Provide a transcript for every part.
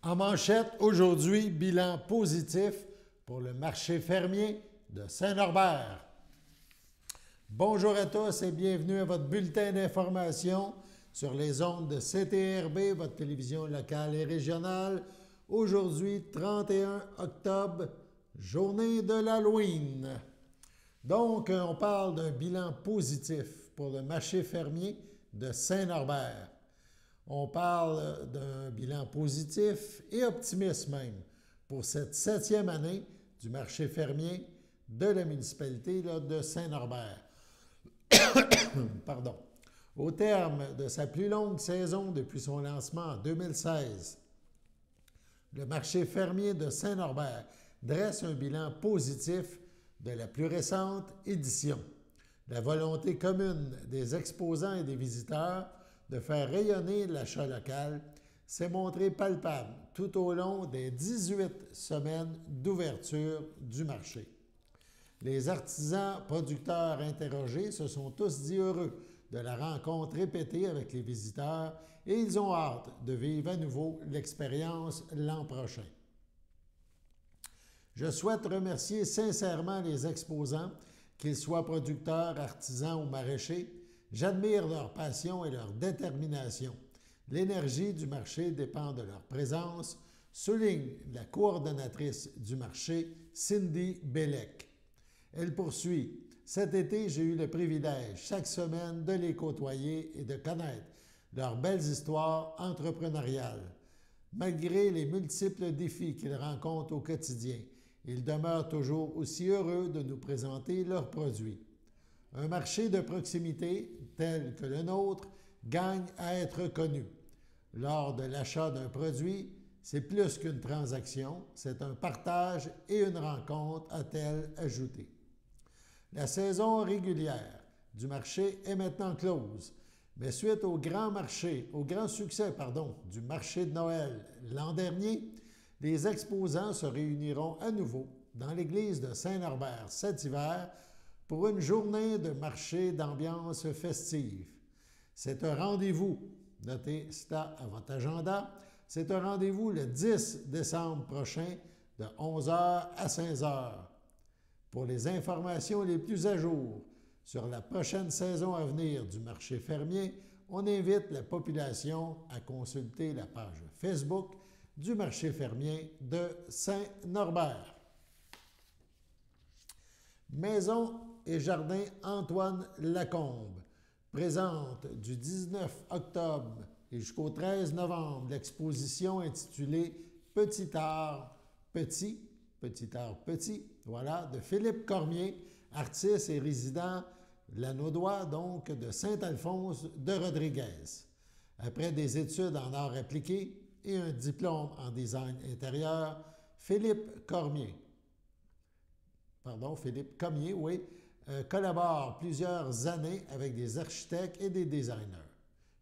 En manchette, aujourd'hui, bilan positif pour le marché fermier de Saint-Norbert. Bonjour à tous et bienvenue à votre bulletin d'information sur les ondes de CTRB, votre télévision locale et régionale. Aujourd'hui, 31 octobre, journée de l'Halloween. Donc, on parle d'un bilan positif pour le marché fermier de Saint-Norbert. On parle d'un bilan positif et optimiste même pour cette 7e année du marché fermier de la municipalité de Saint-Norbert. Pardon. Au terme de sa plus longue saison depuis son lancement en 2016, le marché fermier de Saint-Norbert dresse un bilan positif de la plus récente édition. La volonté commune des exposants et des visiteurs de faire rayonner l'achat local s'est montrée palpable tout au long des 18 semaines d'ouverture du marché. Les artisans producteurs interrogés se sont tous dit heureux de la rencontre répétée avec les visiteurs et ils ont hâte de vivre à nouveau l'expérience l'an prochain. Je souhaite remercier sincèrement les exposants, qu'ils soient producteurs, artisans ou maraîchers. J'admire leur passion et leur détermination. L'énergie du marché dépend de leur présence, souligne la coordonnatrice du marché, Cindy Bellec. Elle poursuit. Cet été, j'ai eu le privilège chaque semaine de les côtoyer et de connaître leurs belles histoires entrepreneuriales. Malgré les multiples défis qu'ils rencontrent au quotidien, ils demeurent toujours aussi heureux de nous présenter leurs produits. Un marché de proximité tel que le nôtre gagne à être connu. Lors de l'achat d'un produit, c'est plus qu'une transaction, c'est un partage et une rencontre, a-t-elle ajouté. La saison régulière du marché est maintenant close, mais suite au grand succès du marché de Noël l'an dernier, les exposants se réuniront à nouveau dans l'église de Saint-Norbert cet hiver pour une journée de marché d'ambiance festive. C'est un rendez-vous, notez cela à votre agenda, c'est un rendez-vous le 10 décembre prochain de 11h à 16h. Pour les informations les plus à jour sur la prochaine saison à venir du marché fermier, on invite la population à consulter la page Facebook du marché fermier de Saint-Norbert. Maison et jardin Antoine Lacombe présente du 19 octobre et jusqu'au 13 novembre l'exposition intitulée Petit art petit, voilà, de Philippe Cormier, artiste et résident lanaudois, donc de Saint-Alphonse de Rodriguez. Après des études en arts appliqués et un diplôme en design intérieur, Philippe Cormier, collabore plusieurs années avec des architectes et des designers.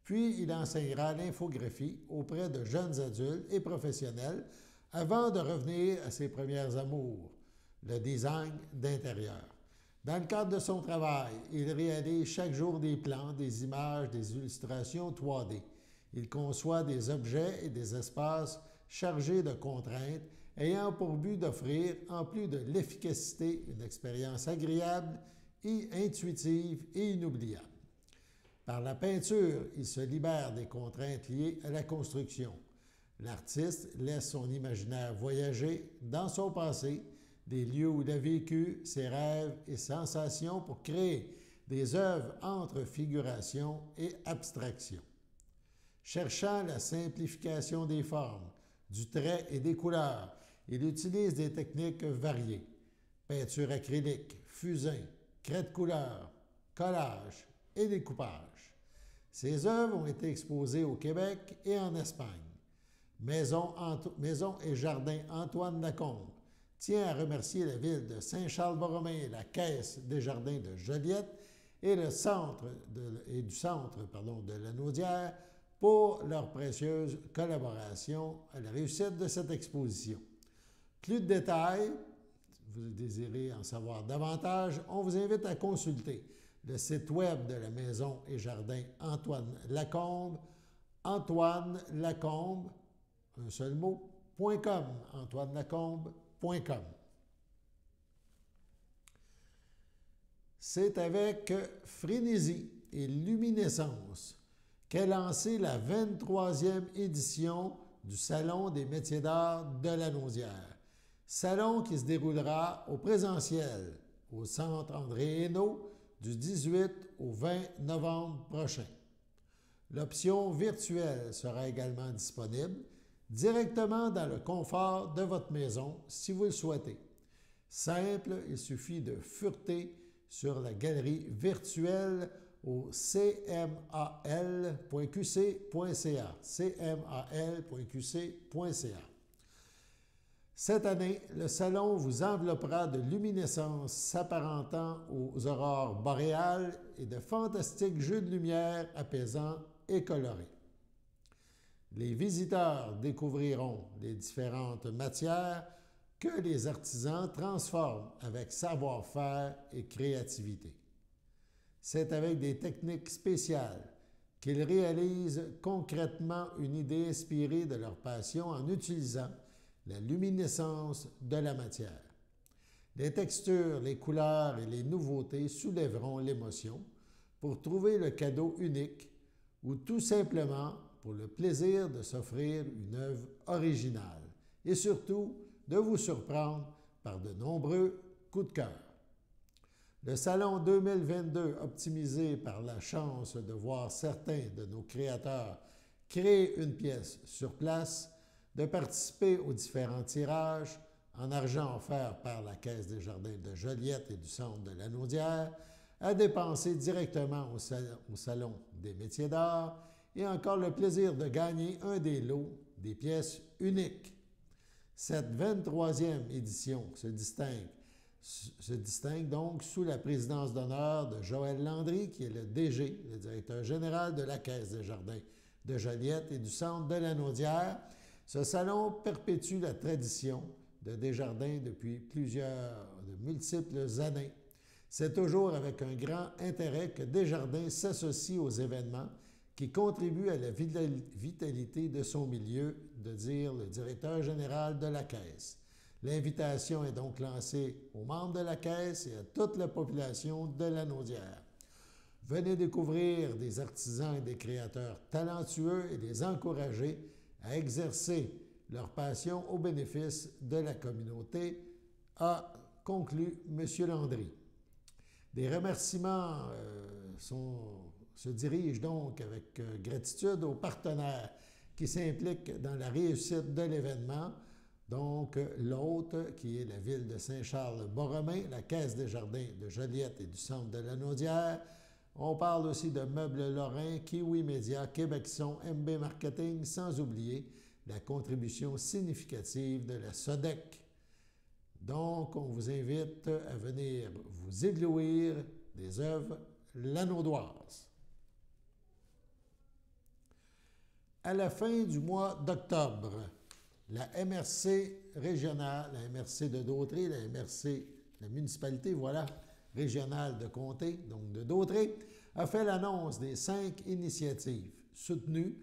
Puis, il enseignera l'infographie auprès de jeunes adultes et professionnels avant de revenir à ses premiers amours, le design d'intérieur. Dans le cadre de son travail, il réalise chaque jour des plans, des images, des illustrations 3D. Il conçoit des objets et des espaces chargés de contraintes ayant pour but d'offrir, en plus de l'efficacité, une expérience agréable et intuitive et inoubliable. Par la peinture, il se libère des contraintes liées à la construction. L'artiste laisse son imaginaire voyager dans son passé, des lieux où il a vécu, ses rêves et sensations pour créer des œuvres entre figuration et abstraction. Cherchant la simplification des formes, du trait et des couleurs, il utilise des techniques variées. Peinture acrylique, fusain, craie de couleur, collage et découpage. Ses œuvres ont été exposées au Québec et en Espagne. Maison et jardin Antoine Lacombe tient à remercier la ville de Saint-Charles-Borromée, la Caisse des jardins de Joliette et du centre de Lanaudière pour leur précieuse collaboration à la réussite de cette exposition. Plus de détails, si vous désirez en savoir davantage, on vous invite à consulter le site web de la Maison et Jardin Antoine Lacombe, Antoine Lacombe, un seul mot, antoinelacombe.com, antoinelacombe.com. C'est avec frénésie et luminescence qu'est lancée la 23e édition du Salon des métiers d'art de la Naudière. Salon qui se déroulera au présentiel au Centre André Hainaut du 18 au 20 novembre prochain. L'option virtuelle sera également disponible directement dans le confort de votre maison si vous le souhaitez. Simple, il suffit de fureter sur la galerie virtuelle au cmal.qc.ca. cmal.qc.ca. Cette année, le salon vous enveloppera de luminescences s'apparentant aux aurores boréales et de fantastiques jeux de lumière apaisants et colorés. Les visiteurs découvriront les différentes matières que les artisans transforment avec savoir-faire et créativité. C'est avec des techniques spéciales qu'ils réalisent concrètement une idée inspirée de leur passion en utilisant la luminescence de la matière. Les textures, les couleurs et les nouveautés soulèveront l'émotion pour trouver le cadeau unique ou tout simplement pour le plaisir de s'offrir une œuvre originale et surtout de vous surprendre par de nombreux coups de cœur. Le Salon 2022, optimisé par la chance de voir certains de nos créateurs créer une pièce sur place, de participer aux différents tirages en argent offert par la Caisse des Jardins de Joliette et du Centre de la Naudière, à dépenser directement au Salon des métiers d'art et encore le plaisir de gagner un des lots des pièces uniques. Cette 23e édition se distingue donc sous la présidence d'honneur de Joël Landry, qui est le DG, le directeur général de la Caisse des Jardins de Joliette et du Centre de la Naudière. Ce salon perpétue la tradition de Desjardins depuis de multiples années. C'est toujours avec un grand intérêt que Desjardins s'associe aux événements qui contribuent à la vitalité de son milieu, de dire le directeur général de la Caisse. L'invitation est donc lancée aux membres de la Caisse et à toute la population de la Naudière. Venez découvrir des artisans et des créateurs talentueux et les encourager à exercer leur passion au bénéfice de la communauté, a conclu M. Landry. Des remerciements se dirigent donc avec gratitude aux partenaires qui s'impliquent dans la réussite de l'événement, donc l'hôte qui est la ville de Saint-Charles-Borromée, la Caisse des Jardins de Joliette et du Centre de la Naudière. On parle aussi de Meubles Lorrain, Kiwi Média, Québecson, MB Marketing, sans oublier la contribution significative de la SODEC. Donc, on vous invite à venir vous éblouir des œuvres lanaudoises. À la fin du mois d'octobre, la MRC régionale, la MRC de Dautré, la MRC, la municipalité, voilà, régionale de Comté, donc de Dautré, a fait l'annonce des 5 initiatives soutenues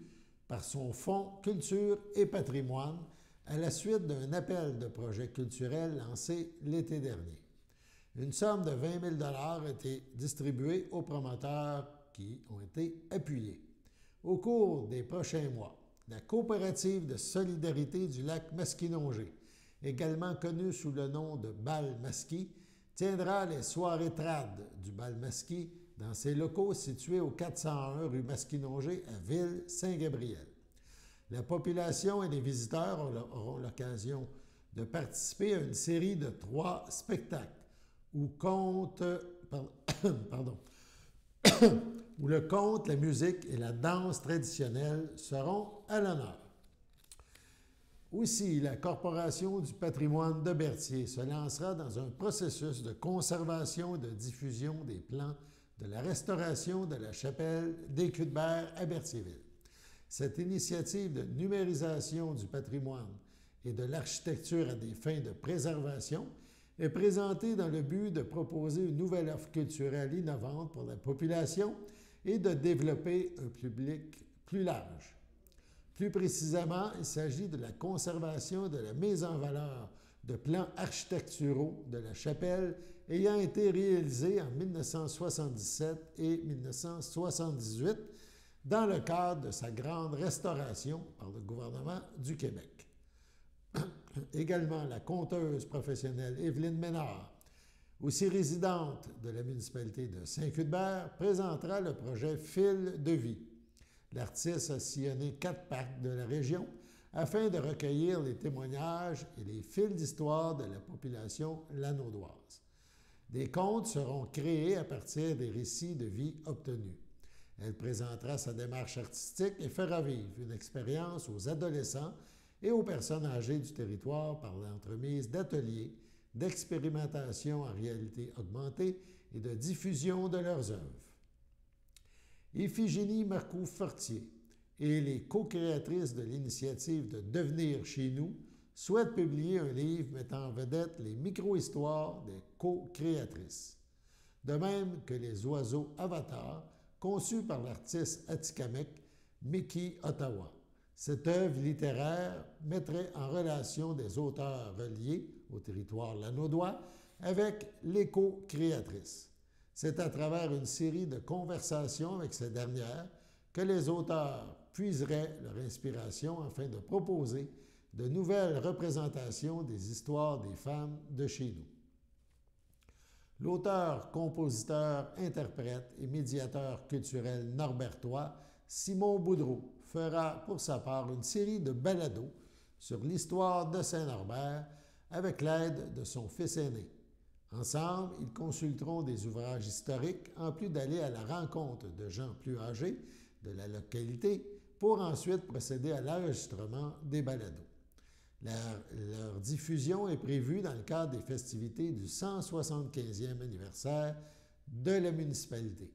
par son Fonds Culture et Patrimoine à la suite d'un appel de projet culturel lancé l'été dernier. Une somme de 20 000 a été distribuée aux promoteurs qui ont été appuyés. Au cours des prochains mois, la coopérative de solidarité du lac Masquinongé, également connue sous le nom de Bal Masqui, tiendra les soirées trad du Bal Masqui dans ses locaux situés au 401 rue Masquinongé à Ville-Saint-Gabriel. La population et les visiteurs auront l'occasion de participer à une série de 3 spectacles où le conte, la musique et la danse traditionnelle seront à l'honneur. Aussi, la Corporation du patrimoine de Berthier se lancera dans un processus de conservation et de diffusion des plans de la restauration de la chapelle des Cuthberts à Berthierville. Cette initiative de numérisation du patrimoine et de l'architecture à des fins de préservation est présentée dans le but de proposer une nouvelle offre culturelle innovante pour la population et de développer un public plus large. Plus précisément, il s'agit de la conservation de la mise en valeur de plans architecturaux de la chapelle ayant été réalisés en 1977 et 1978 dans le cadre de sa grande restauration par le gouvernement du Québec. Également, la conteuse professionnelle Évelyne Ménard, aussi résidente de la municipalité de Saint-Cuthbert, présentera le projet Fil de vie. L'artiste a sillonné 4 parcs de la région afin de recueillir les témoignages et les fils d'histoire de la population lanaudoise. Des contes seront créés à partir des récits de vie obtenus. Elle présentera sa démarche artistique et fera vivre une expérience aux adolescents et aux personnes âgées du territoire par l'entremise d'ateliers, d'expérimentation en réalité augmentée et de diffusion de leurs œuvres. Iphigénie Marcoux-Fortier et les co-créatrices de l'initiative de Devenir chez nous souhaitent publier un livre mettant en vedette les micro-histoires des co-créatrices. De même que les oiseaux avatars conçus par l'artiste atikamekw Mickey Ottawa. Cette œuvre littéraire mettrait en relation des auteurs reliés au territoire lanaudois avec les co-créatrices. C'est à travers une série de conversations avec ces dernières que les auteurs puiseraient leur inspiration afin de proposer de nouvelles représentations des histoires des femmes de chez nous. L'auteur, compositeur, interprète et médiateur culturel norbertois Simon Boudreau fera pour sa part une série de balados sur l'histoire de Saint-Norbert avec l'aide de son fils aîné. Ensemble, ils consulteront des ouvrages historiques en plus d'aller à la rencontre de gens plus âgés de la localité pour ensuite procéder à l'enregistrement des balados. Leur diffusion est prévue dans le cadre des festivités du 175e anniversaire de la municipalité.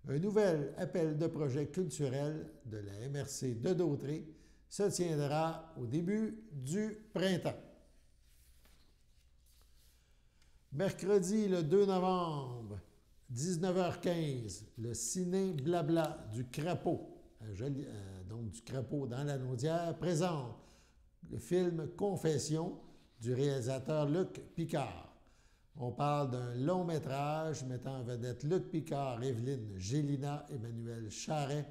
Un nouvel appel de projet culturel de la MRC de Dautré se tiendra au début du printemps. Mercredi le 2 novembre, 19h15, le Ciné Blabla du Crapaud, donc du Crapaud dans la Naudière, présente le film Confession du réalisateur Luc Picard. On parle d'un long métrage mettant en vedette Luc Picard, Évelyne Gélina, Emmanuel Charret,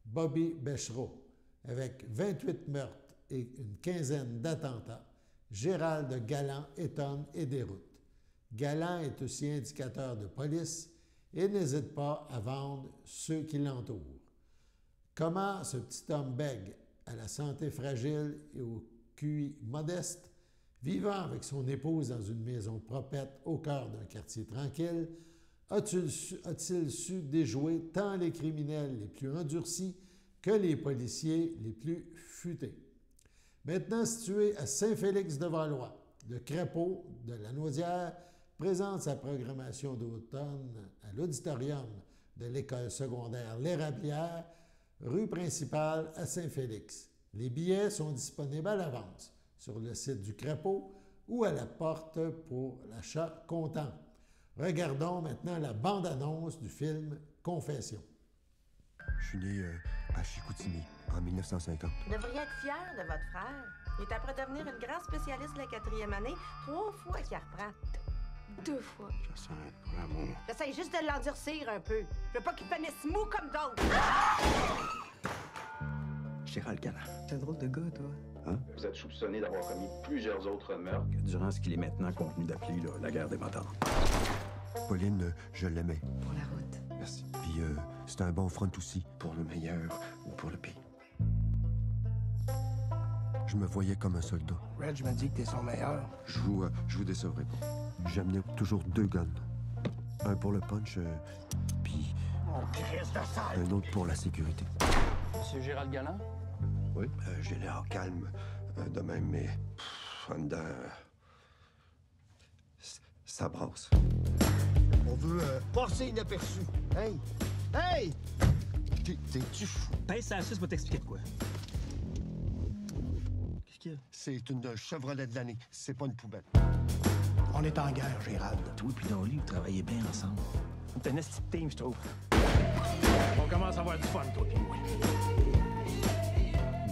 Bobby Bechereau, avec 28 meurtres et une quinzaine d'attentats. Gérald Galland étonne et déroute. Galland est aussi indicateur de police et n'hésite pas à vendre ceux qui l'entourent. Comment ce petit homme bègue, à la santé fragile et au QI modeste, vivant avec son épouse dans une maison propette au cœur d'un quartier tranquille, a-t-il su déjouer tant les criminels les plus endurcis que les policiers les plus futés? Maintenant situé à Saint-Félix-de-Valois, le Crapaud de la Naudière présente sa programmation d'automne à l'auditorium de l'école secondaire L'Érablière, rue principale à Saint-Félix. Les billets sont disponibles à l'avance sur le site du Crapaud ou à la porte pour l'achat comptant. Regardons maintenant la bande-annonce du film Confession. Je suis né à Chicoutimi en 1950. Vous devriez être fier de votre frère. Il est après devenir une grande spécialiste de la 4e année, 3 fois qu'il reprend. 2 fois. Je sens vraiment... J'essaie juste de l'endurcir un peu. Je veux pas qu'il finisse mou comme d'autres. Gérald Galland. T'es un drôle de gars, toi. Hein? Vous êtes soupçonné d'avoir commis plusieurs autres meurtres. Durant ce qu'il est maintenant contenu d'appeler la guerre des motards. Pauline, je l'aimais. Pour la route. Merci. Puis c'était un bon front aussi. Pour le meilleur ou pour le pire. Je me voyais comme un soldat. Reg m'a dit que t'es son meilleur. Je vous décevrai pas. J'amenais toujours 2 guns. Un pour le punch, puis un autre pour la sécurité. Monsieur Gérald Galland? Oui. J'ai l'air calme de même, mais en dedans, ça brasse. On veut passer inaperçu. Hey! Hey! T'es-tu fou? Pèse ça, je vais t'expliquer de quoi. Qu'est-ce qu'il y a? C'est une Chevrolet de l'année. C'est pas une poubelle. On est en guerre, Gérald. Toi et Dolly, vous travaillez bien ensemble. C'est un esti de team, je trouve. On commence à avoir du fun, toi et moi.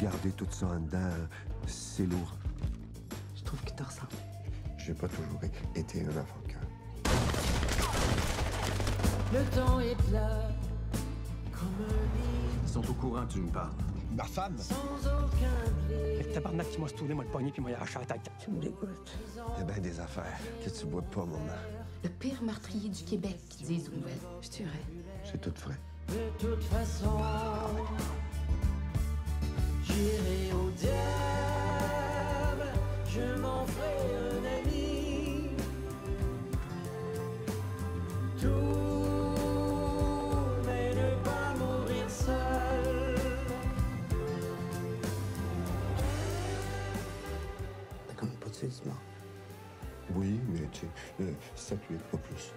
Garder tout ça en dedans, c'est lourd. Je trouve que tu ressembles. J'ai pas toujours été un enfant de cœur. Le temps est plat, comme un lit. Ils sont au courant que tu me parles. Ma femme? Sans aucun blé. Le tabarnak qui m'a stoulé, moi le pogné puis m'a arraché la tête. Tu me dégoûtes. Il y a bien des affaires que tu vois pas, maman. Le pire meurtrier du Québec, qui disent aux nouvelles. Je tuerais. C'est tout vrai. De toute façon, j'irai au diable, je m'en ferai un ami. Tout, mais ne pas mourir seul. T'as comme pas tué du mort. Oui, mais tu sais, 7-8, pas plus.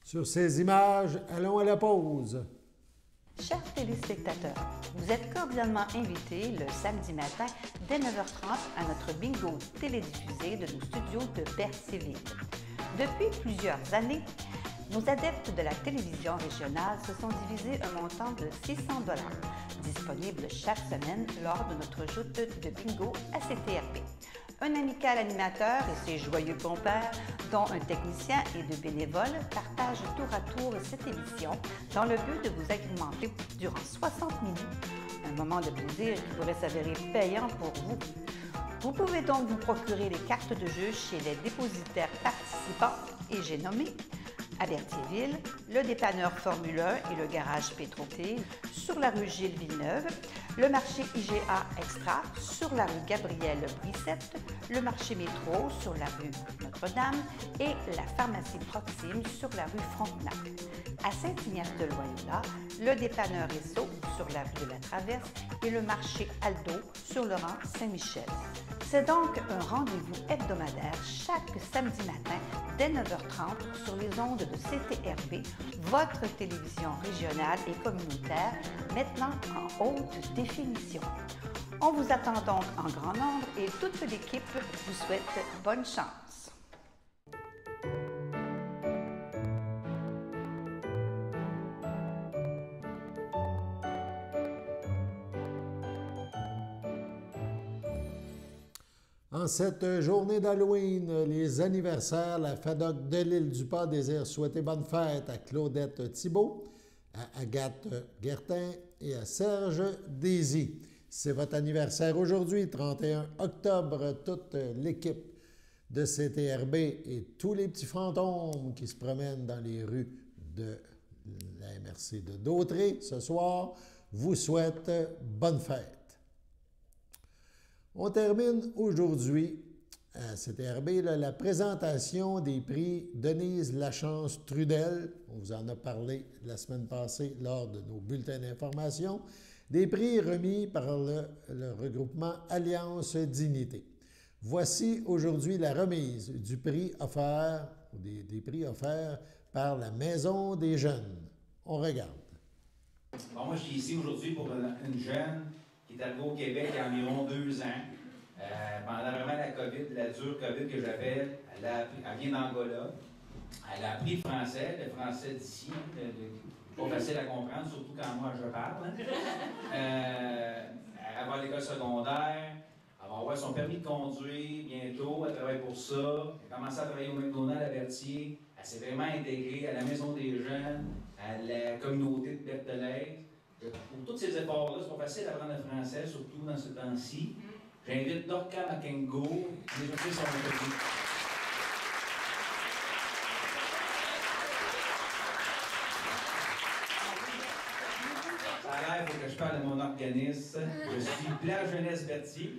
Sur ces images, allons à la pause. Chers téléspectateurs, vous êtes cordialement invités le samedi matin dès 9h30 à notre bingo télédiffusé de nos studios de Berthierville. Depuis plusieurs années, nos adeptes de la télévision régionale se sont divisés un montant de 600 $, disponible chaque semaine lors de notre joute de bingo à CTRP. Un amical animateur et ses joyeux compères, dont un technicien et deux bénévoles, partagent tour à tour cette émission dans le but de vous agrémenter durant 60 minutes. Un moment de plaisir qui pourrait s'avérer payant pour vous. Vous pouvez donc vous procurer les cartes de jeu chez les dépositaires participants et j'ai nommé à Berthierville, le dépanneur Formule 1 et le garage Pétroté, sur la rue Gilles Villeneuve, le marché IGA Extra sur la rue Gabrielle Brissette, le marché Métro sur la rue Notre-Dame et la pharmacie Proxime sur la rue Frontenac. À Saint-Ignace-de-Loyola, le dépanneur Esso sur la rue de la Traverse et le marché Aldo sur le rang Saint-Michel. C'est donc un rendez-vous hebdomadaire chaque samedi matin dès 9h30 sur les ondes de CTRP, votre télévision régionale et communautaire, maintenant en haute définition. On vous attend donc en grand nombre et toute l'équipe vous souhaite bonne chance. En cette journée d'Halloween, les anniversaires, la FADOC de l'Île-du-Pas désire souhaiter bonne fête à Claudette Thibault, à Agathe Guertin et à Serge Désy. C'est votre anniversaire aujourd'hui, 31 octobre. Toute l'équipe de CTRB et tous les petits fantômes qui se promènent dans les rues de la MRC de Dautré ce soir vous souhaitent bonne fête. On termine aujourd'hui à CTRB la présentation des prix Denise Lachance Trudel. On vous en a parlé la semaine passée lors de nos bulletins d'information. Des prix remis par le regroupement Alliance Dignité. Voici aujourd'hui la remise du prix offert, ou des prix offerts par la Maison des Jeunes. On regarde. Bon, moi, je suis ici aujourd'hui pour une jeune qui est arrivée au Québec il y a environ 2 ans. Pendant vraiment la COVID, la dure COVID que j'appelle, elle vient d'Angola. Elle a appris le français d'ici, pas facile à comprendre, surtout quand moi je parle. Elle va à l'école secondaire, elle va avoir son permis de conduire bientôt, elle travaille pour ça. Elle a commencé à travailler au McDonald's à Berthier. Elle s'est vraiment intégrée à la Maison des Jeunes, à la communauté de Berthelay. Pour tous ces efforts-là, c'est pas facile d'apprendre le français, surtout dans ce temps-ci. J'invite Dorca Makengo, déjà fait son interview. Ça a l'air, il faut que je parle de mon organisme. Je suis Plan Jeunesse Berthier.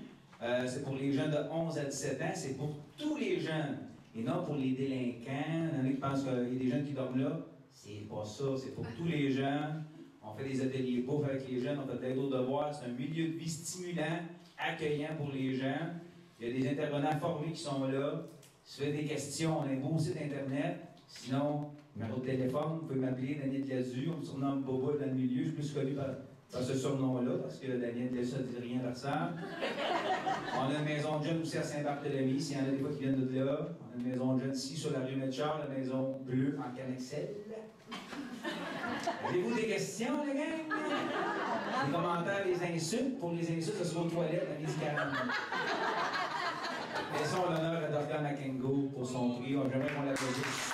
C'est pour les jeunes de 11 à 17 ans. C'est pour tous les jeunes. Et non pour les délinquants. Il y en a qui pensent qu'il y a des jeunes qui dorment là. C'est pas ça. C'est pour tous les jeunes. On fait des ateliers bouffe avec les jeunes. On fait d'aide aux devoirs. C'est un milieu de vie stimulant, accueillant pour les gens. Il y a des intervenants formés qui sont là. Si vous avez des questions, on a un beau site Internet. Sinon, numéro de téléphone, vous pouvez m'appeler Daniel Gladu. On me surnomme Bobo dans le milieu. Je suis plus connu ce surnom-là, parce que Daniel ne dit rien à personne. On a une maison de jeunes aussi à Saint-Barthélemy, s'il y en a des fois qui viennent de là. On a une maison de jeunes ici sur la rue Médechar, la maison bleue en Canexel. Avez-vous des questions, les gars? Des commentaires, des insultes? Pour les insultes, ce sera aux toilettes à midi 40. Laissons l'honneur à Dr. Makengo pour son prix. J'aimerais qu'on l'applaudisse.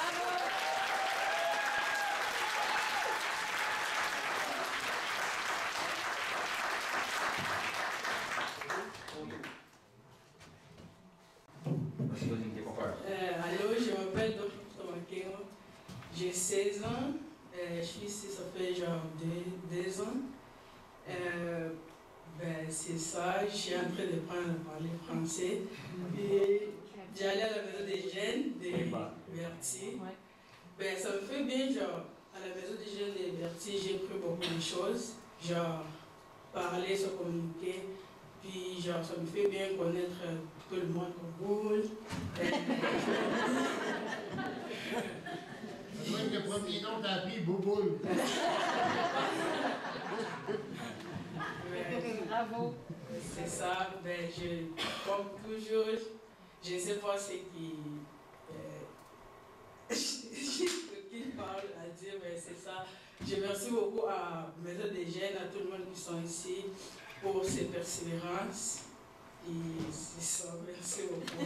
Allô, je m'appelle Dr. Makengo. J'ai 16 ans. Je suis ici, ça fait genre 2 ans. C'est ça, je suis en train de parler français. Et j'allais à la maison des jeunes de Berthier. Ça me fait bien, genre, à la maison des jeunes de Berthier, j'ai appris beaucoup de choses. Genre, parler, se communiquer. Puis, genre, ça me fait bien connaître tout le monde au boule. Le premier nom t'as appris Bouboule. Bravo. C'est ça. Comme toujours, je ne sais pas ce qu'il parle à dire, mais c'est ça. Je remercie beaucoup à Maison des Jeunes, à tout le monde qui sont ici pour ces persévérances. Et c'est ça. Merci beaucoup.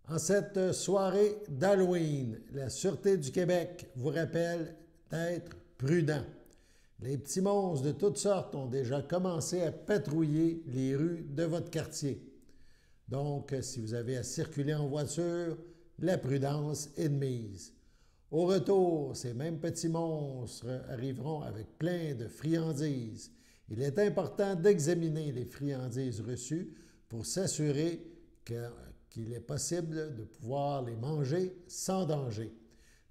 En cette soirée d'Halloween, la Sûreté du Québec vous rappelle d'être prudent. Les petits monstres de toutes sortes ont déjà commencé à patrouiller les rues de votre quartier. Donc, si vous avez à circuler en voiture, la prudence est de mise. Au retour, ces mêmes petits monstres arriveront avec plein de friandises. Il est important d'examiner les friandises reçues pour s'assurer qu'il est possible de pouvoir les manger sans danger.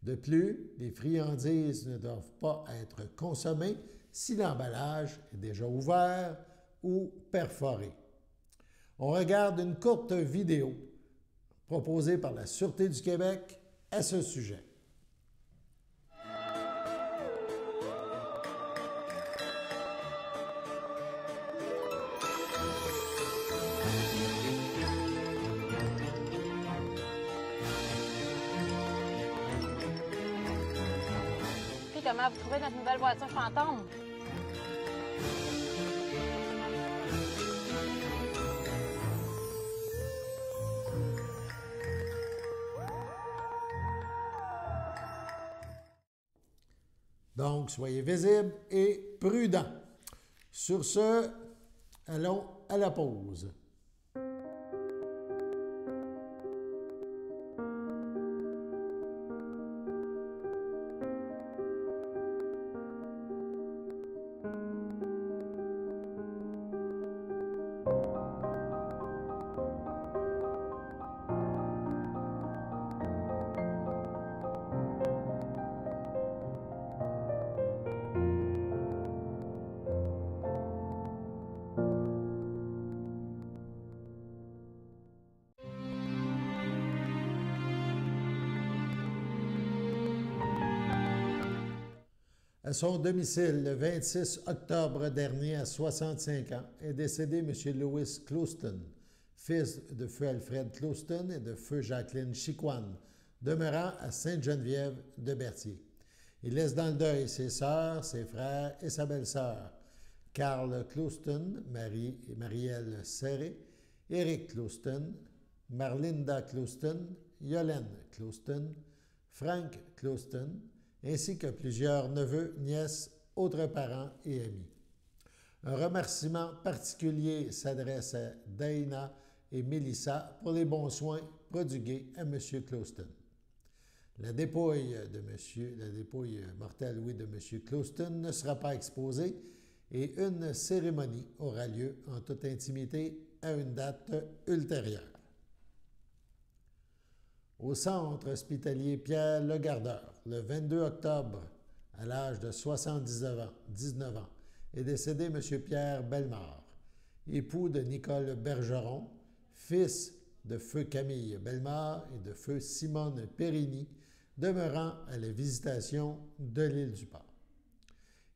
De plus, les friandises ne doivent pas être consommées si l'emballage est déjà ouvert ou perforé. On regarde une courte vidéo proposée par la Sûreté du Québec à ce sujet. Comment vous trouvez notre nouvelle voiture fantôme? Donc, soyez visibles et prudents. Sur ce, allons à la pause. À son domicile, le 26 octobre dernier, à 65 ans, est décédé M. Louis Clouston, fils de feu Alfred Clouston et de feu Jacqueline Chicoine, demeurant à Sainte-Geneviève de Berthier. Il laisse dans le deuil ses sœurs, ses frères et sa belle-sœur, Carl Clouston, Marielle Serré, Éric Clouston, Marlinda Clouston, Yolène Clouston, Frank Clouston, ainsi que plusieurs neveux, nièces, autres parents et amis. Un remerciement particulier s'adresse à Dana et Mélissa pour les bons soins prodigués à M. Clouston. La dépouille mortelle, de M. Clouston ne sera pas exposée et une cérémonie aura lieu en toute intimité à une date ultérieure. Au centre hospitalier Pierre Le Gardeur, le 22 octobre, à l'âge de 19 ans, est décédé M. Pierre Bellemare, époux de Nicole Bergeron, fils de feu Camille Bellemare et de feu Simone Périgny, demeurant à la visitation de l'île du Port.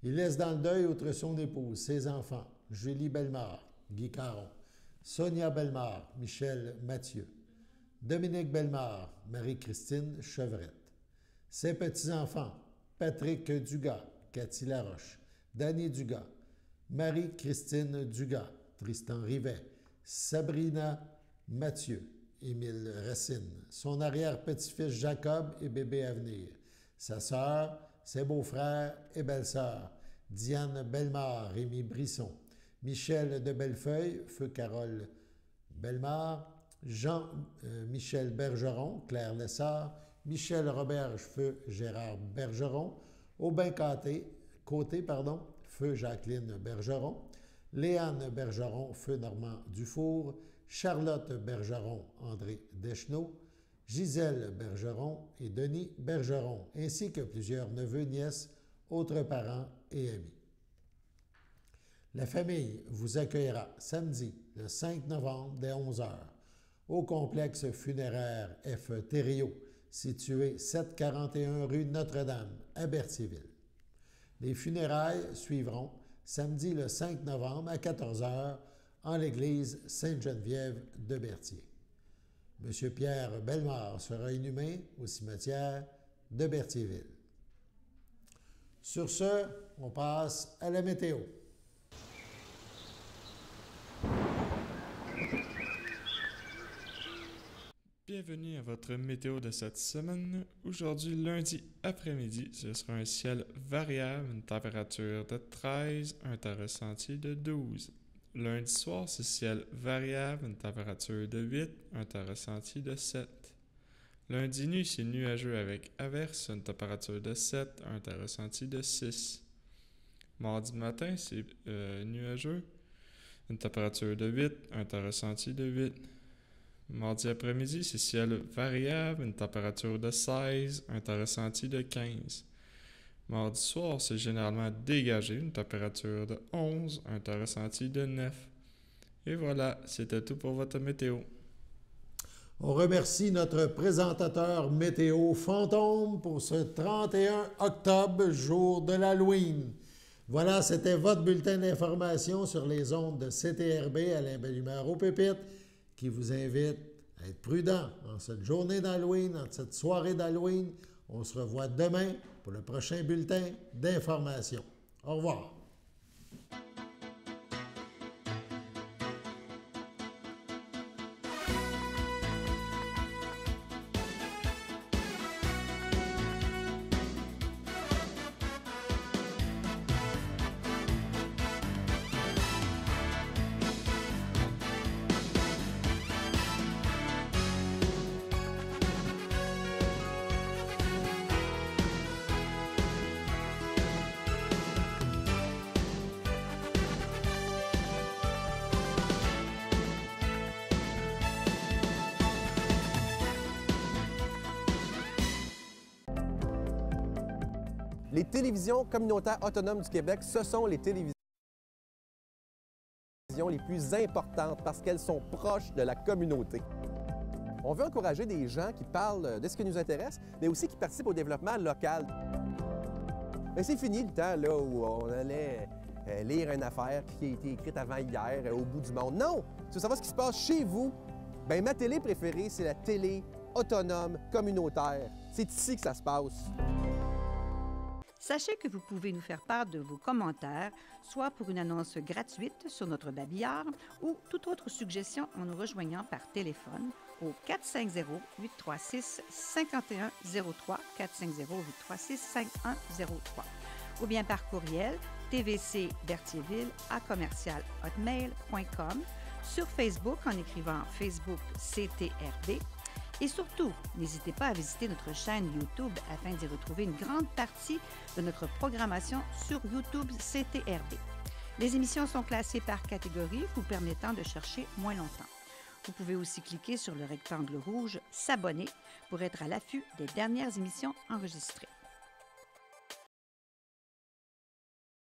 Il laisse dans le deuil outre son épouse, ses enfants, Julie Bellemare, Guy Caron, Sonia Bellemare, Michel Mathieu, Dominique Bellemare, Marie-Christine Chevrette, ses petits-enfants, Patrick Dugas, Cathy Laroche, Danny Dugas, Marie-Christine Dugas, Tristan Rivet, Sabrina Mathieu, Émile Racine, son arrière-petit-fils Jacob et bébé à venir, sa sœur, ses beaux-frères et belles-sœurs, Diane Bellemare, Rémi Brisson, Michel de Bellefeuille, feu Carole Bellemare, Jean-Michel Bergeron, Claire Lessard, Michel Roberge, feu Gérard Bergeron, Aubin Côté, feu Jacqueline Bergeron, Léane Bergeron, feu Normand Dufour, Charlotte Bergeron, André Deschenaux, Gisèle Bergeron et Denis Bergeron, ainsi que plusieurs neveux, nièces, autres parents et amis. La famille vous accueillera samedi, le 5 novembre, dès 11h, au complexe funéraire F. Thériault, situé 741 rue Notre-Dame, à Berthierville. Les funérailles suivront samedi le 5 novembre à 14h en l'église Sainte-Geneviève de Berthier. M. Pierre Bellemare sera inhumé au cimetière de Berthierville. Sur ce, on passe à la météo. Bienvenue à votre météo de cette semaine. Aujourd'hui, lundi après-midi, ce sera un ciel variable, une température de 13, un temps ressenti de 12. Lundi soir, c'est ciel variable, une température de 8, un temps ressenti de 7. Lundi nuit, c'est nuageux avec averse, une température de 7, un temps ressenti de 6. Mardi matin, c'est nuageux, une température de 8, un temps ressenti de 8. Mardi après-midi, c'est ciel variable, une température de 16, un temps ressenti de 15. Mardi soir, c'est généralement dégagé, une température de 11, un temps ressenti de 9. Et voilà, c'était tout pour votre météo. On remercie notre présentateur météo Fantôme pour ce 31 octobre, jour de l'Halloween. Voilà, c'était votre bulletin d'information sur les ondes de CTRB Alain Bellumeur aux Pépites, qui vous invite à être prudent en cette journée d'Halloween, en cette soirée d'Halloween. On se revoit demain pour le prochain bulletin d'information. Au revoir. Les télévisions communautaires autonomes du Québec, ce sont les télévisions les plus importantes parce qu'elles sont proches de la communauté. On veut encourager des gens qui parlent de ce qui nous intéresse, mais aussi qui participent au développement local. Mais c'est fini le temps là, où on allait lire une affaire qui a été écrite avant hier au bout du monde. Non! Tu veux savoir ce qui se passe chez vous? Bien, ma télé préférée, c'est la télé autonome communautaire. C'est ici que ça se passe. Sachez que vous pouvez nous faire part de vos commentaires, soit pour une annonce gratuite sur notre babillard ou toute autre suggestion en nous rejoignant par téléphone au 450-836-5103, 450-836-5103, ou bien par courriel tvcberthierville@hotmail.com, sur Facebook en écrivant Facebook CTRB. Et surtout, n'hésitez pas à visiter notre chaîne YouTube afin d'y retrouver une grande partie de notre programmation sur YouTube CTRB. Les émissions sont classées par catégorie, vous permettant de chercher moins longtemps. Vous pouvez aussi cliquer sur le rectangle rouge « S'abonner » pour être à l'affût des dernières émissions enregistrées.